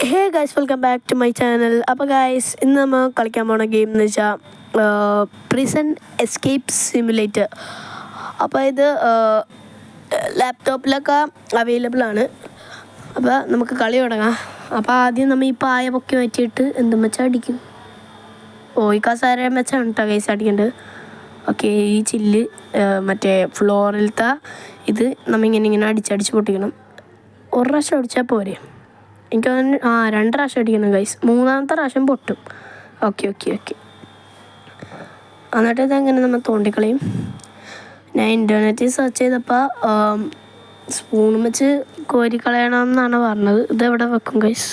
Hey guys, welcome back to my channel. അപ്പോൾ guys, ഇന്ന് നമ്മൾ കളിക്കാൻ പോണ ഗെയിം എന്ന് വെച്ചാൽ പ്രിസൺ എസ്കേപ്പ് സിമുലേറ്റർ. അപ്പോൾ ഇത് ലാപ്ടോപ്പിലൊക്കെ അവൈലബിൾ ആണ്. അപ്പോൾ നമുക്ക് കളി തുടങ്ങാം. അപ്പോൾ ആദ്യം നമ്മൾ ഈ പായ പൊക്കി വെച്ചിട്ട് എന്തും വെച്ചാൽ അടിക്കും. ഈ കസാര വെച്ചാണ് കേട്ടോ ഗൈസ് അടിക്കേണ്ടത്. ഓക്കെ, ഈ ചില്ല് മറ്റേ ഫ്ലോറിലത്തെ ഇത് നമ്മളിങ്ങനെ അടിച്ചടിച്ച് പൊട്ടിക്കണം. ഒരു പ്രാവശ്യം അടിച്ചാൽ പോരെ? എനിക്ക് 2 പ്രാവശ്യം അടിക്കണം ഗൈസ്. 3ാമത്തെ പ്രാവശ്യം പൊട്ടും. ഓക്കെ. എന്നിട്ട് ഇതെങ്ങനെ നമ്മൾ തോണ്ടിക്കളയും. ഞാൻ ഇൻ്റർനെറ്റിൽ സെർച്ച് ചെയ്തപ്പോൾ സ്പൂൺ വെച്ച് കോരിക്കളയണമെന്നാണ് പറഞ്ഞത്. ഇതെവിടെ വെക്കും ഗൈസ്?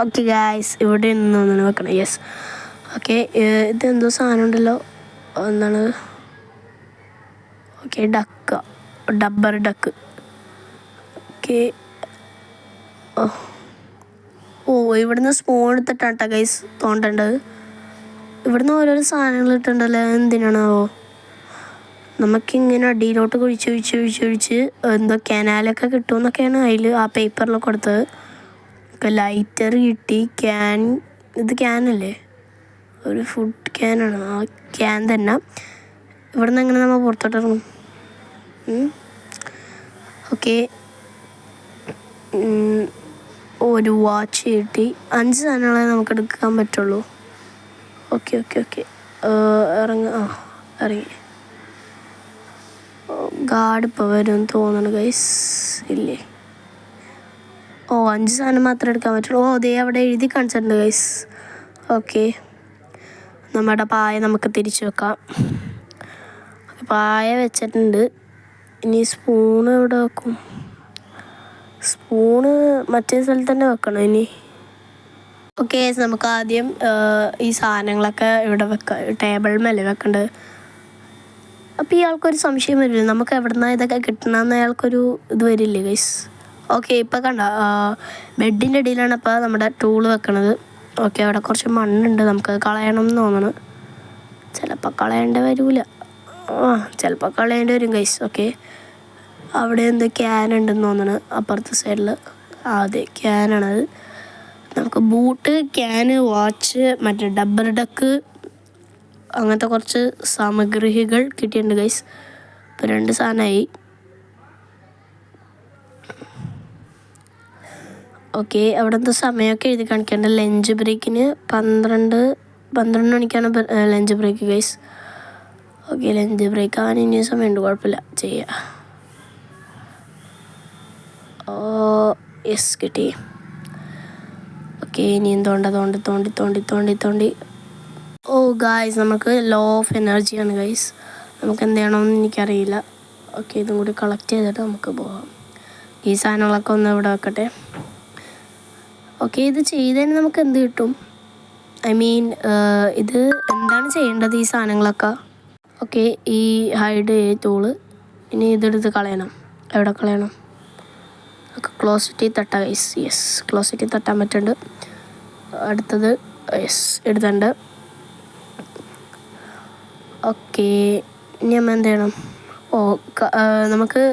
ഓക്കെ ഗൈസ്, ഇവിടെ നിന്നൊന്നാണ് വെക്കണം. യെസ്. ഓക്കെ, ഇതെന്തോ സാധനം ഉണ്ടല്ലോ. എന്താണ്? ഓക്കെ, ഡബ്ബർ ഡക്ക്. ഓക്കെ. ഇവിടുന്ന് സ്പൂൺ എടുത്തിട്ടാണ് കേട്ടോ ഗൈസ് തോണ്ടേണ്ടത്. ഇവിടുന്ന് ഓരോരോ സാധനങ്ങൾ ഇട്ടുണ്ടല്ലോ. എന്തിനാണോ നമുക്കിങ്ങനെ അടിയിലോട്ട് കുഴിച്ച് എന്തോ കനാലൊക്കെ കിട്ടുമെന്നൊക്കെയാണ് അതിൽ ആ പേപ്പറിൽ കൊടുത്തത്. ലൈറ്റർ കിട്ടി. ഇത് ക്യാനല്ലേ? ഒരു ഫുഡ് ക്യാനാണ്. ആ ക്യാൻ തന്നെ. ഇവിടുന്ന് എങ്ങനെ നമ്മൾ പുറത്തോട്ട് ഇറങ്ങും? ഓക്കെ, ഒരു വാച്ച് കിട്ടി. 5 സാധനങ്ങളെ നമുക്ക് എടുക്കാൻ പറ്റുള്ളൂ. ഓക്കെ. ഇറങ്ങി. ഗാർഡ് ഇപ്പോൾ വരും തോന്നുന്നു ഗൈസ്. ഇല്ലേ? 5 സാധനം മാത്രമേ എടുക്കാൻ പറ്റുള്ളൂ. ദേ അവിടെ എഴുതി കാണിച്ചിട്ടുണ്ട് ഗൈസ്. ഓക്കെ, നമ്മുടെ പായ നമുക്ക് തിരിച്ചു വെക്കാം. പായ വെച്ചിട്ടുണ്ട്. ഇനി സ്പൂണ് എവിടെ വെക്കും? സ്പൂണ് മറ്റേ സ്ഥലത്ത് തന്നെ വെക്കണം ഇനി. ഓക്കെ, നമുക്ക് ആദ്യം ഈ സാധനങ്ങളൊക്കെ ഇവിടെ വെക്കാം. ടേബിൾ മേലെ വെക്കേണ്ടത്. അപ്പോൾ ഇയാൾക്കൊരു സംശയം വരില്ല, നമുക്ക് എവിടെ നിന്നാണ് ഇതൊക്കെ കിട്ടണമെന്ന് അയാൾക്കൊരു ഇത് വരില്ലേ ഗൈസ്? ഓക്കെ, ഇപ്പോൾ കണ്ട ബെഡിൻ്റെ അടിയിലാണ് ഇപ്പോൾ നമ്മുടെ ടൂള് വെക്കണത്. ഓക്കെ, അവിടെ കുറച്ച് മണ്ണുണ്ട്, നമുക്ക് കളയണം എന്ന് തോന്നണം. ചിലപ്പോൾ കളയേണ്ടി വരില്ല. ചിലപ്പോൾ കളയേണ്ടി വരും ഗൈസ്. ഓക്കെ, അവിടെ എന്തോ ക്യാൻ ഉണ്ടെന്ന് തോന്നണം അപ്പുറത്തെ സൈഡിൽ. അതെ, ക്യാനാണത്. നമുക്ക് ബൂട്ട്, ക്യാന്, വാച്ച്, മറ്റേ ഡബ്ബർ ഡക്ക്, അങ്ങനത്തെ കുറച്ച് സാമഗ്രികൾ കിട്ടിയിട്ടുണ്ട് ഗൈസ്. ഇപ്പോൾ 2 സാധനമായി. ഓക്കെ, അവിടെ എന്തോ സമയമൊക്കെ എഴുതി കാണിക്കേണ്ട. ലഞ്ച് ബ്രേക്കിന് 12 മണിക്കാണ് lunch break guys. Okay, lunch break ആവാൻ ഇനി സമയമുണ്ട്, കുഴപ്പമില്ല, ചെയ്യാം. യെസ്, കിട്ടി. ഓക്കെ, ഇനിയും തോണ്ടി. ഗായ്സ്, നമുക്ക് ലോ ഓഫ് എനർജിയാണ് ഗൈസ്. നമുക്ക് എന്ത് ചെയ്യണമെന്ന് എനിക്കറിയില്ല. ഓക്കെ, ഇതും കൂടി കളക്ട് ചെയ്തിട്ട് നമുക്ക് പോകാം. ഈ സാധനങ്ങളൊക്കെ ഒന്ന് ഇവിടെ വെക്കട്ടെ. ഓക്കെ, ഇത് ചെയ്തതിന് നമുക്ക് എന്ത് കിട്ടും? ഇത് എന്താണ് ചെയ്യേണ്ടത് ഈ സാധനങ്ങളൊക്കെ? ഓക്കെ, ഈ ഹൈഡ് ടൂള് ഇനി ഇതെടുത്ത് കളയണം. എവിടെ കളയണം? ക്ലോസിറ്റി തട്ടാം ഗൈസ്. യെസ്, ക്ലോസിറ്റി തട്ടാൻ പറ്റുന്നുണ്ട്. അടുത്തത് യെസ് എടുത്തുണ്ട്. ഓക്കെ, ഇനി നമ്മൾ എന്ത് ചെയ്യണം? നമുക്ക്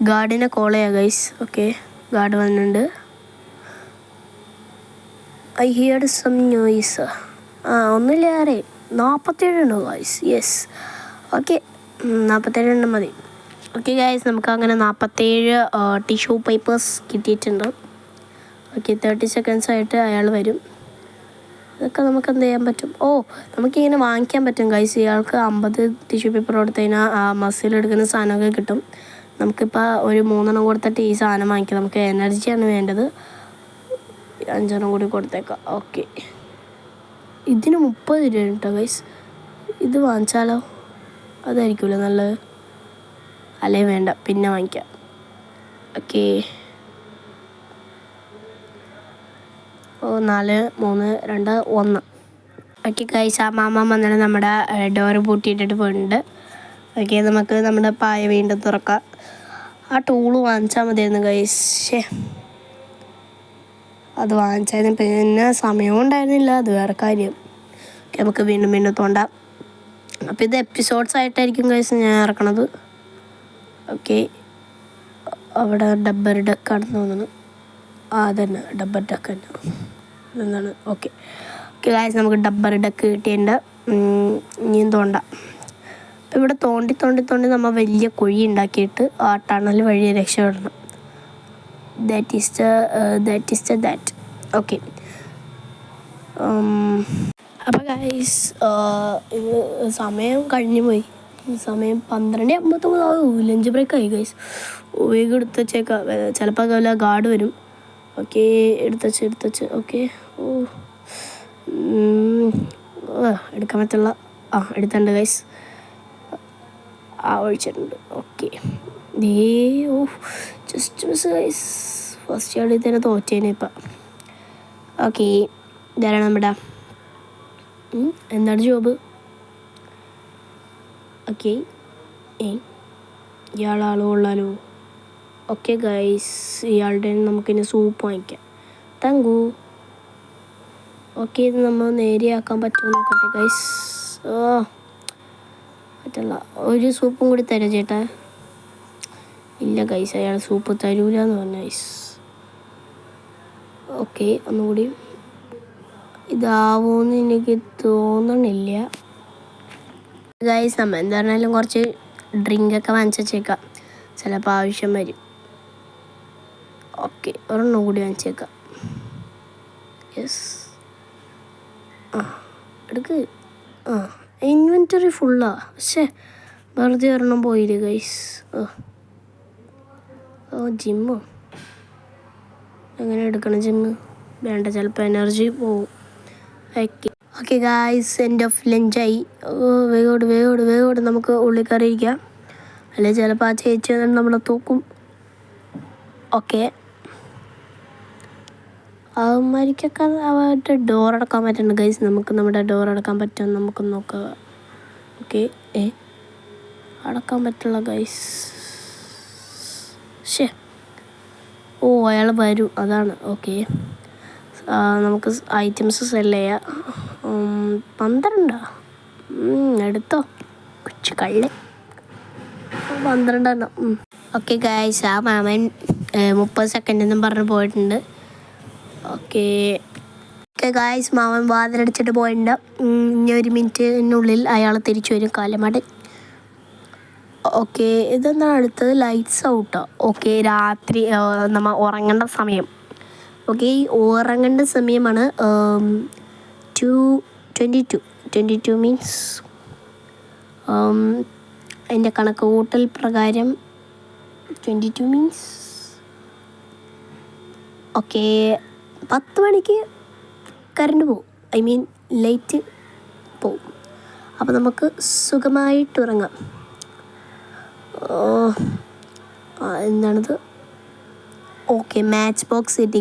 ഗാർഡിനെ കോൾ ചെയ്യാം ഗൈസ്. ഓക്കെ, ഗാർഡ് വന്നിട്ടുണ്ട്. I heard some noise. ഒന്നുമില്ല, 47 ഉണ്ടോ ഗൈസ്? യെസ്. ഓക്കെ, 47 മതി. ഓക്കെ ഗൈസ്, നമുക്ക് അങ്ങനെ 47 ടിഷ്യൂ പേപ്പേഴ്സ് കിട്ടിയിട്ടുണ്ട്. ഓക്കെ, 30 സെക്കൻഡ്സ് ആയിട്ട് അയാൾ വരും. ഇതൊക്കെ നമുക്ക് എന്ത് ചെയ്യാൻ പറ്റും? നമുക്കിങ്ങനെ വാങ്ങിക്കാൻ പറ്റും ഗൈസ്. ഇയാൾക്ക് 50 ടിഷ്യൂ പേപ്പർ കൊടുത്തു കഴിഞ്ഞാൽ ആ മസിലെടുക്കുന്ന സാധനമൊക്കെ കിട്ടും. നമുക്കിപ്പോൾ ഒരു 3 കൊടുത്തിട്ട് ഈ സാധനം വാങ്ങിക്കാം. നമുക്ക് എനർജിയാണ് വേണ്ടത്. 5 കൂടി കൊടുത്തേക്കാം. ഓക്കെ, ഇതിന് 30 രൂപ കേട്ടോ ഗൈസ്. ഇത് വാങ്ങിച്ചാലോ? അതായിരിക്കുമല്ലോ നല്ലത്. അല്ലേ വേണ്ട, പിന്നെ വാങ്ങിക്കാം. ഓക്കെ, 4, 3, 2, 1. ഓക്കെ ഗൈസ്, ആ മാമ വന്നിട്ട് നമ്മുടെ ഡോറ് പൂട്ടിയിട്ടിട്ട് പോയിട്ടുണ്ട്. ഓക്കെ, നമുക്ക് നമ്മുടെ പായ വീണ്ടും തുറക്കാം. ആ ടൂള് വാങ്ങിച്ചാൽ മതിയായിരുന്നു ഗൈസ്. അത് വാങ്ങിച്ചതിന് പിന്നെ സമയവും ഉണ്ടായിരുന്നില്ല, അത് വേറെ കാര്യം. ഓക്കെ, നമുക്ക് വീണ്ടും തോണ്ടാം. അപ്പോൾ ഇത് എപ്പിസോഡ്സ് ആയിട്ടായിരിക്കും ഗൈസ് ഞാൻ ഇറക്കണത്. ഓക്കെ, അവിടെ ഡബ്ബർ ഡക്കാണെന്ന് തോന്നുന്നു. അതന്നെ ഡബ്ബർ ഡക്ക് തന്നെ അതെന്താണ്. ഓക്കെ ഓക്കെ ഗായ്സ്, നമുക്ക് ഡബ്ബർ ഡക്ക് കിട്ടിയിട്ടുണ്ട്. ഇനിയും തോണ്ട. അപ്പം ഇവിടെ തോണ്ടി തോണ്ടി തോണ്ടി നമ്മൾ വലിയ കുഴി ഉണ്ടാക്കിയിട്ട് ആ ടണൽ വഴി രക്ഷപ്പെടണം. That is that. ഓക്കെ. അപ്പോൾ ഗായ്സ് ഇത് സമയം കഴിഞ്ഞു പോയി. സമയം 12:59 ലഞ്ച് ബ്രേക്കായി ഗൈസ്. വേഗം എടുത്ത് വെച്ചേക്കാം, ചിലപ്പോൾ വല്ല ഗാർഡ് വരും. ഓക്കെ, എടുത്തുവെച്ച്. ഓക്കെ. എടുക്കാൻ പറ്റുള്ള എടുത്തുണ്ട് ഗൈസ്. ഒഴിച്ചിട്ടുണ്ട്. Okay. Just miss guys. First യാർഡിൽ തന്നെ തോറ്റേനെ ഇപ്പം. ഓക്കെ, ഇതാണ് നമ്മുടെ എന്താണ് ജോബ്. ഓക്കെ, ഇയാളാളോ കൊള്ളാലോ. ഓക്കെ ഗൈസ്, ഇയാളുടെ നമുക്കിനി സൂപ്പ് വാങ്ങിക്കാം. താങ്കു. ഓക്കെ, ഇത് നമ്മൾ നേരെയാക്കാൻ പറ്റുമോ നോക്കട്ടെ ഗൈസ്. പറ്റില്ല. ഒരു സൂപ്പും കൂടി തരാം ചേട്ടാ. ഇല്ല ഗൈസ്, അയാൾ സൂപ്പ് തരൂല എന്ന് പറഞ്ഞ ഗൈസ്. ഓക്കെ, ഒന്നുകൂടി. ഇതാവുമെന്ന് എനിക്ക് തോന്നണില്ല ഗൈസ്. നമ്മൾ എന്താ പറഞ്ഞാലും കുറച്ച് ഡ്രിങ്കൊക്കെ വാങ്ങിച്ച് വെച്ചേക്കാം, ചിലപ്പോൾ ആവശ്യം വരും. ഓക്കെ, ഒരെണ്ണം കൂടി വാങ്ങിച്ചേക്കാം. യെസ്. എടുക്ക്. ഇൻവെൻറ്ററി ഫുള്ളാ. പക്ഷേ വെറുതെ ഒരെണ്ണം പോയില്ലേ ഗൈസ്. ജിമ്മോ എങ്ങനെ എടുക്കണം? ജിമ്മ് വേണ്ട, ചിലപ്പോൾ എനർജി പോവും. ഓക്കെ ഗായ്സ്, എൻഡ് ഓഫ് ലഞ്ചായി. വേഗോട് നമുക്ക് ഉള്ളിൽ കയറിയിരിക്കാം, അല്ലെങ്കിൽ ചിലപ്പോൾ ആ ചേച്ചി നമ്മളെ തൂക്കും. ഓക്കെ, അവന്മാർക്കൊക്കെ അവരുടെ ഡോർ അടക്കാൻ പറ്റുന്നുണ്ട് ഗൈസ്. നമുക്ക് നമ്മുടെ ഡോർ അടക്കാൻ പറ്റുമെന്ന് നമുക്ക് നോക്കാം. ഓക്കെ, അടക്കാൻ പറ്റില്ല ഗൈസ്. അയാൾ വരും, അതാണ്. ഓക്കെ, നമുക്ക് ഐറ്റംസ് സെല് ചെയ്യാം. 12 എടുത്തോ കൊച്ചു കള്ള്. 12 എണ്ണം. ഓക്കെ ഗായ്സ്, ആ മാമൻ 30 സെക്കൻഡെന്നും പറഞ്ഞ് പോയിട്ടുണ്ട്. ഓക്കെ ഗായ്സ്, മാമൻ വാതിലടിച്ചിട്ട് പോയിട്ടുണ്ട്. ഇനി 1 മിനിറ്റിനുള്ളിൽ അയാൾ തിരിച്ചു വരും. കാലമാട്. ഓക്കെ, ഇതെന്താണ് അടുത്തത്? ലൈറ്റ്സ് ഔട്ടോ. ഓക്കെ, രാത്രി നമ്മൾ ഉറങ്ങേണ്ട സമയം. ഓക്കെ, ഉറങ്ങേണ്ട സമയമാണ് 22 മീൻസ് അതിൻ്റെ കണക്ക് കൂട്ടൽ പ്രകാരം 22 മീൻസ് ഓക്കെ 10 മണിക്ക് കറണ്ട് പോവും. ഐ മീൻ ലൈറ്റ് പോവും. അപ്പോൾ നമുക്ക് സുഖമായിട്ട് ഉറങ്ങാം. എന്താണിത്? ഓക്കെ, മാച്ച് ബോക്സ് കിട്ടി.